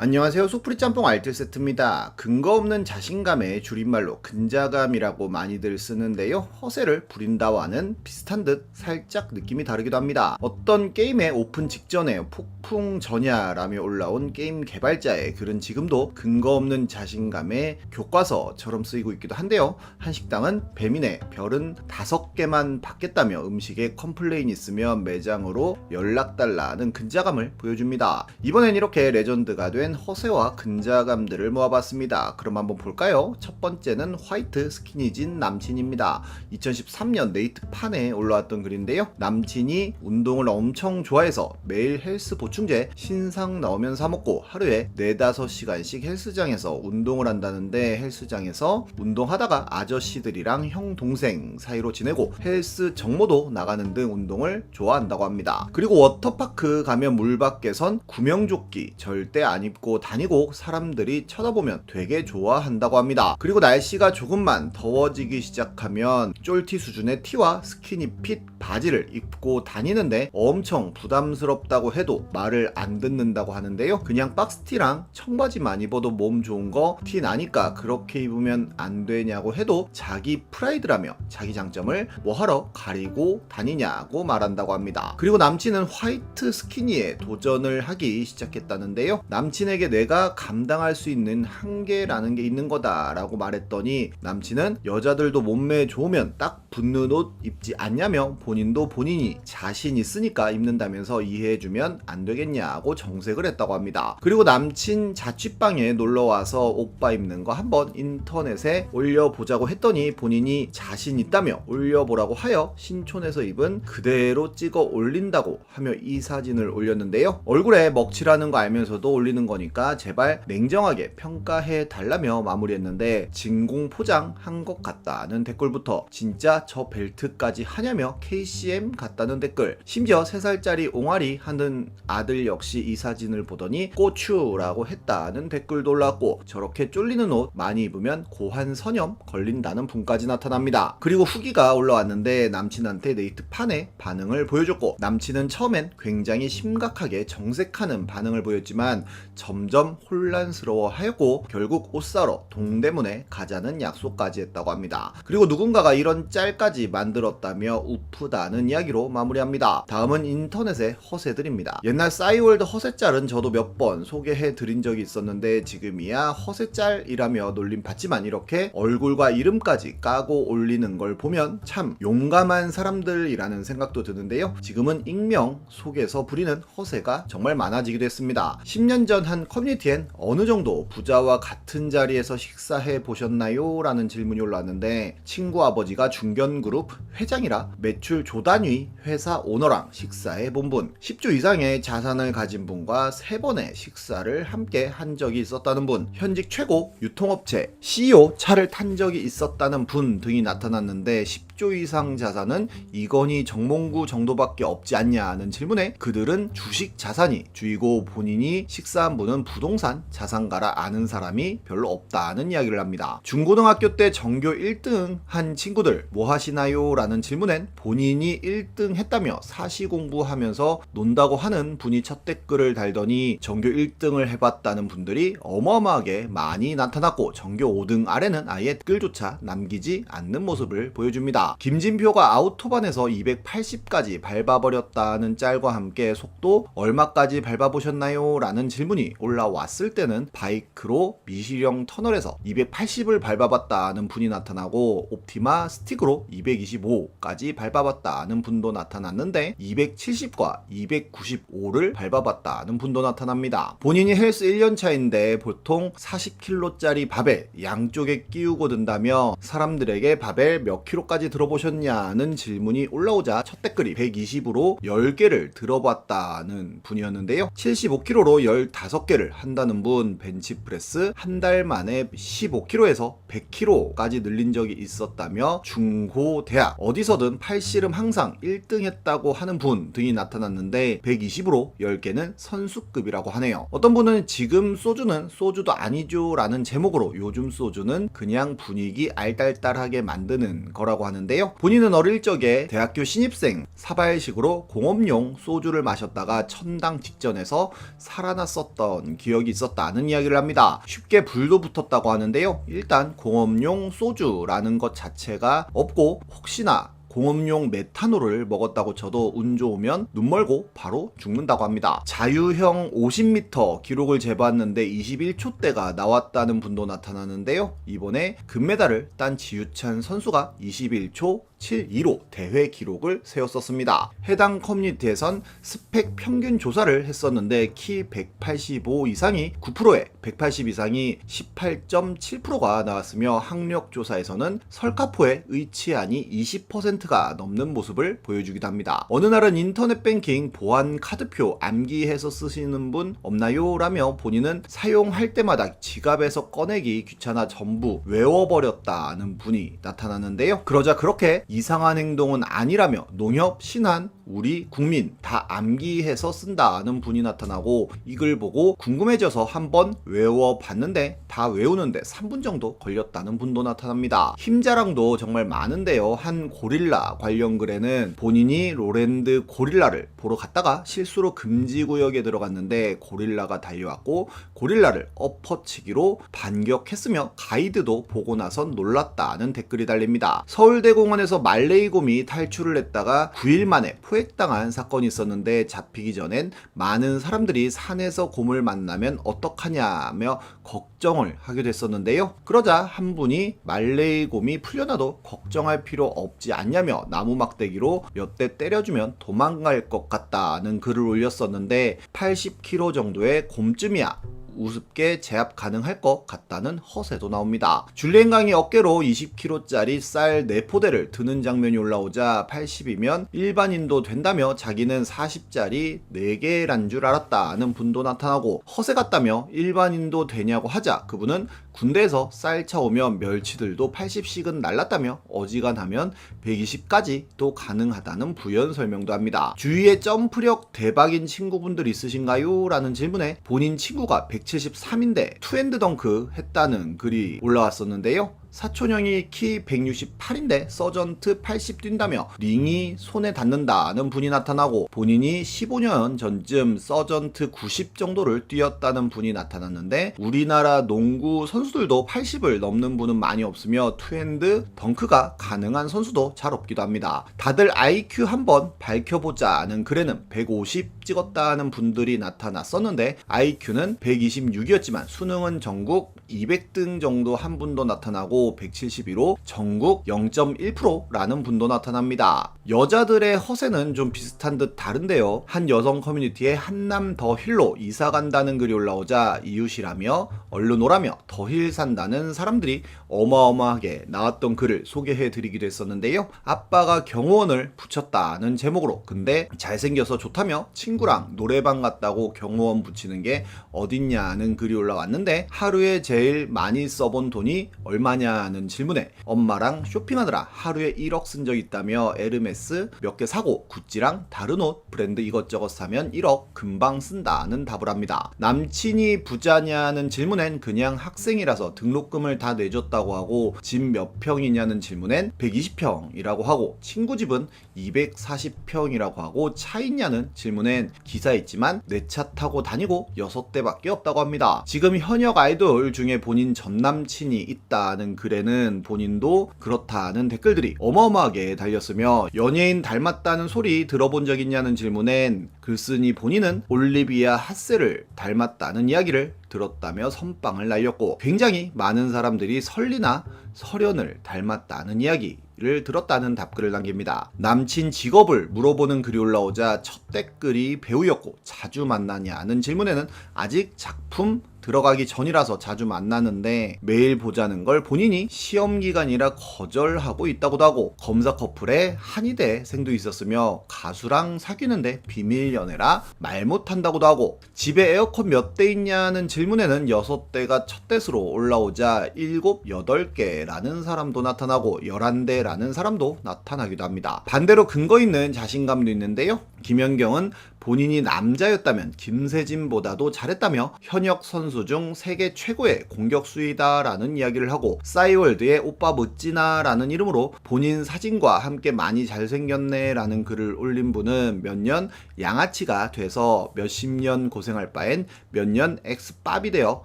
안녕하세요. 소프리 짬뽕 알뜰 세트입니다. 근거 없는 자신감의 줄임말로 근자감이라고 많이들 쓰는데요. 허세를 부린다와는 비슷한 듯 살짝 느낌이 다르기도 합니다. 어떤 게임의 오픈 직전에 폭풍 전야라며 올라온 게임 개발자의 글은 지금도 근거 없는 자신감의 교과서처럼 쓰이고 있기도 한데요. 한 식당은 배민의 별은 5개만 받겠다며 음식에 컴플레인이 있으면 매장으로 연락달라는 근자감을 보여줍니다. 이번엔 이렇게 레전드가 된 허세와 근자감들을 모아봤습니다. 그럼 한번 볼까요? 첫 번째는 화이트 스키니진 남친입니다. 2013년 네이트판에 올라왔던 글인데요. 남친이 운동을 엄청 좋아해서 매일 헬스 보충제 신상 나오면 사먹고 하루에 4-5시간씩 헬스장에서 운동을 한다는데, 헬스장에서 운동하다가 아저씨들이랑 형 동생 사이로 지내고 헬스 정모도 나가는 등 운동을 좋아한다고 합니다. 그리고 워터파크 가면 물밖에선 구명조끼 절대 안 입고 다니고 사람들이 쳐다보면 되게 좋아한다고 합니다. 그리고 날씨가 조금만 더워지기 시작하면 쫄티 수준의 티와 스키니핏 바지를 입고 다니는데 엄청 부담스럽다고 해도 말을 안 듣는다고 하는데요. 그냥 박스티랑 청바지만 입어도 몸 좋은 거 티 나니까 그렇게 입으면 안 되냐고 해도 자기 프라이드라며 자기 장점을 뭐하러 가리고 다니냐고 말한다고 합니다. 그리고 남친은 화이트 스키니에 도전을 하기 시작했다는데요. 남친에게 내가 감당할 수 있는 한계라는 게 있는 거다 라고 말했더니, 남친은 여자들도 몸매 좋으면 딱 붙는 옷 입지 않냐며 본인도 본인이 자신 있으니까 입는다면서 이해해주면 안 되겠냐고 정색을 했다고 합니다. 그리고 남친 자취방에 놀러와서 오빠 입는 거 한번 인터넷에 올려보자고 했더니 본인이 자신 있다며 올려보라고 하여 신촌에서 입은 그대로 찍어 올린다고 하며 이 사진을 올렸는데요. 얼굴에 먹칠하는 거 알면서도 올리는 거니까 제발 냉정하게 평가해 달라며 마무리했는데, 진공 포장한 것 같다는 댓글부터 진짜 저 벨트까지 하냐며 KCM 같다는 댓글, 심지어 3살짜리 옹알이 하는 아들 역시 이 사진을 보더니 고추라고 했다는 댓글도 올라왔고, 저렇게 쫄리는 옷 많이 입으면 고환선염 걸린다는 분까지 나타납니다. 그리고 후기가 올라왔는데 남친한테 네이트판에 반응을 보여줬고, 남친은 처음엔 굉장히 심각하게 정색하는 반응을 보였지만 점점 혼란스러워하였고 결국 옷 사러 동대문에 가자는 약속까지 했다고 합니다. 그리고 누군가가 이런 짤까지 만들었다며 우프다는 이야기로 마무리합니다. 다음은 인터넷의 허세들입니다. 옛날 싸이월드 허세짤은 저도 몇 번 소개해 드린 적이 있었는데 지금이야 허세짤이라며 놀림 받지만 이렇게 얼굴과 이름까지 까고 올리는 걸 보면 참 용감한 사람들이라는 생각도 드는데요. 지금은 익명 속에서 부리는 허세가 정말 많아지기도 했습니다. 10년 전 한 커뮤니티엔 어느 정도 부자와 같은 자리에서 식사해 보셨나요? 라는 질문이 올라왔는데, 친구 아버지가 중견그룹 회장이라 매출 조단위 회사 오너랑 식사해 본 분, 10조 이상의 자산을 가진 분과 3번의 식사를 함께 한 적이 있었다는 분, 현직 최고 유통업체 CEO 차를 탄 적이 있었다는 분 등이 나타났는데, 10조 이상 자산은 이건희 정몽구 정도밖에 없지 않냐는 질문에 그들은 주식 자산이 주이고 본인이 식사한 분은 부동산 자산가라 아는 사람이 별로 없다는 이야기를 합니다. 중고등학교 때 전교 1등 한 친구들 뭐 하시나요? 라는 질문엔 본인이 1등 했다며 사시 공부하면서 논다고 하는 분이 첫 댓글을 달더니 전교 1등을 해봤다는 분들이 어마어마하게 많이 나타났고 전교 5등 아래는 아예 댓글조차 남기지 않는 모습을 보여줍니다. 김진표가 아우토반에서 280까지 밟아버렸다는 짤과 함께 속도 얼마까지 밟아보셨나요? 라는 질문이 올라왔을 때는 바이크로 미시령 터널에서 280을 밟아봤다는 분이 나타나고, 옵티마 스틱으로 225까지 밟아봤다는 분도 나타났는데 270과 295를 밟아봤다는 분도 나타납니다. 본인이 헬스 1년차인데 보통 40kg짜리 바벨 양쪽에 끼우고 든다며 사람들에게 바벨 몇 킬로까지 들어보셨냐는 질문이 올라오자 첫 댓글이 120으로 10개를 들어봤다는 분이었는데요. 75kg로 15개를 한다는 분, 벤치프레스 한 달 만에 15kg에서 100kg까지 늘린 적이 있었다며 중고 대학 어디서든 팔씨름 항상 1등 했다고 하는 분 등이 나타났는데 120으로 10개는 선수급이라고 하네요. 어떤 분은 지금 소주는 소주도 아니죠 라는 제목으로 요즘 소주는 그냥 분위기 알딸딸하게 만드는 거라고 하는데, 나타났는데요. 본인은 어릴 적에 대학교 신입생 사발식으로 공업용 소주를 마셨다가 천당 직전에서 살아났었던 기억이 있었다는 이야기를 합니다. 쉽게 불도 붙었다고 하는데요. 일단 공업용 소주라는 것 자체가 없고 혹시나 공업용 메탄올을 먹었다고 쳐도 운 좋으면 눈 멀고 바로 죽는다고 합니다. 자유형 50m 기록을 재봤는데 21초대가 나왔다는 분도 나타나는데요. 이번에 금메달을 딴 지유찬 선수가 21초 72로 대회 기록을 세웠었습니다. 해당 커뮤니티에선 스펙 평균 조사를 했었는데 키 185 이상이 9%에 180 이상이 18.7%가 나왔으며 학력 조사에서는 설카포의 의치안이 20%가 넘는 모습을 보여주기도 합니다. 어느 날은 인터넷 뱅킹 보안 카드표 암기해서 쓰시는 분 없나요? 라며 본인은 사용할 때마다 지갑에서 꺼내기 귀찮아 전부 외워버렸다는 분이 나타났는데요. 그러자 그렇게 이상한 행동은 아니라며 농협, 신한, 우리 국민 다 암기해서 쓴다는 분이 나타나고 이걸 보고 궁금해져서 한번 외워봤는데 다 외우는데 3분 정도 걸렸다는 분도 나타납니다. 힘자랑도 정말 많은데요. 한 고릴라 관련 글에는 본인이 로랜드 고릴라를 보러 갔다가 실수로 금지구역에 들어갔는데 고릴라가 달려왔고 고릴라를 엎어치기로 반격했으며 가이드도 보고 나선 놀랐다는 댓글이 달립니다. 서울대공원에서 말레이곰이 탈출을 했다가 9일 만에 포획당한 사건이 있었는데 잡히기 전엔 많은 사람들이 산에서 곰을 만나면 어떡하냐며 걱정을 하게 됐었는데요. 그러자 한 분이 말레이곰이 풀려나도 걱정할 필요 없지 않냐며 나무 막대기로 몇 대 때려주면 도망갈 것 같다는 글을 올렸었는데 80kg 정도의 곰쯤이야 우습게 제압 가능할 것 같다는 허세도 나옵니다. 줄리엔 강이 어깨로 20kg짜리 쌀 4포대를 드는 장면이 올라오자 80이면 일반인도 된다며 자기는 40짜리 4개란 줄 알았다는 분도 나타나고 허세 같다며 일반인도 되냐고 하자 그분은 군대에서 쌀 차오면 멸치들도 80씩은 날랐다며 어지간하면 120까지도 가능하다는 부연 설명도 합니다. 주위에 점프력 대박인 친구분들 있으신가요? 라는 질문에 본인 친구가 173인데 투핸드 덩크 했다는 글이 올라왔었는데요. 사촌형이 키 168인데 서전트 80 뛴다며 링이 손에 닿는다는 분이 나타나고 본인이 15년 전쯤 서전트 90 정도를 뛰었다는 분이 나타났는데 우리나라 농구 선수들도 80을 넘는 분은 많이 없으며 투핸드 덩크가 가능한 선수도 잘 없기도 합니다. 다들 IQ 한번 밝혀보자는 글에는 150 찍었다는 분들이 나타났었는데 IQ는 126이었지만 수능은 전국 200등 정도 한 분도 나타나고 172로 전국 0.1%라는 분도 나타납니다. 여자들의 허세는 좀 비슷한 듯 다른데요. 한 여성 커뮤니티에 한남 더힐로 이사 간다는 글이 올라오자 이웃이라며 얼른 오라며 더힐 산다는 사람들이 어마어마하게 나왔던 글을 소개해드리기도 했었는데요. 아빠가 경호원을 붙였다는 제목으로 근데 잘생겨서 좋다며 친구랑 노래방 갔다고 경호원 붙이는 게 어딨냐는 글이 올라왔는데 하루에 제일 많이 써본 돈이 얼마냐는 질문에 엄마랑 쇼핑하느라 하루에 1억 쓴 적 있다며 에르메스 몇 개 사고 구찌랑 다른 옷 브랜드 이것저것 사면 1억 금방 쓴다는 답을 합니다. 남친이 부자냐는 질문엔 그냥 학생이라서 등록금을 다 내줬다고 하고 집 몇 평이냐는 질문엔 120평이라고 하고 친구 집은 240평이라고 하고 차 있냐는 질문엔 기사 있지만 내 차 타고 다니고 6대밖에 없다고 합니다. 지금 현역 아이돌 중에 본인 전남친이 있다는 글에는 본인도 그렇다는 댓글들이 어마어마하게 달렸으며 연예인 닮았다는 소리 들어본 적 있냐는 질문엔 글쓴이 본인은 올리비아 하세를 닮았다는 이야기를 들었다며 선빵을 날렸고 굉장히 많은 사람들이 설리나 설현을 닮았다는 이야기를 들었다는 답글을 남깁니다. 남친 직업을 물어보는 글이 올라오자 첫 댓글이 배우였고 자주 만나냐는 질문에는 아직 작품 들어가기 전이라서 자주 만나는데 매일 보자는 걸 본인이 시험기간이라 거절하고 있다고도 하고 검사 커플에 한의대생도 있었으며 가수랑 사귀는데 비밀 연애라 말 못한다고도 하고 집에 에어컨 몇 대 있냐는 질문에는 6대가 첫 대수로 올라오자 7, 8개라는 사람도 나타나고 11대라는 사람도 나타나기도 합니다. 반대로 근거 있는 자신감도 있는데요. 김연경은 본인이 남자였다면 김세진보다도 잘했다며 현역 선수 선수 중 세계 최고의 공격수이다라는 이야기를 하고 싸이월드의 오빠 멋지나라는 이름으로 본인 사진과 함께 많이 잘생겼네라는 글을 올린 분은 몇 년 양아치가 돼서 몇십 년 고생할 바엔 몇 년 엑스밥이 되어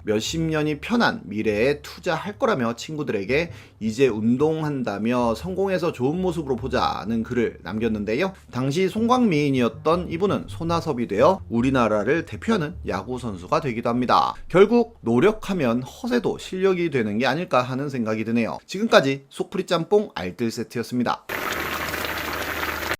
몇십 년이 편한 미래에 투자할 거라며 친구들에게 이제 운동한다며 성공해서 좋은 모습으로 보자는 글을 남겼는데요. 당시 송광미인이었던 이분은 손아섭이 되어 우리나라를 대표하는 야구 선수가 되기도 합니다. 결국 노력하면 허세도 실력이 되는 게 아닐까 하는 생각이 드네요. 지금까지 속풀이 짬뽕 알뜰 세트였습니다.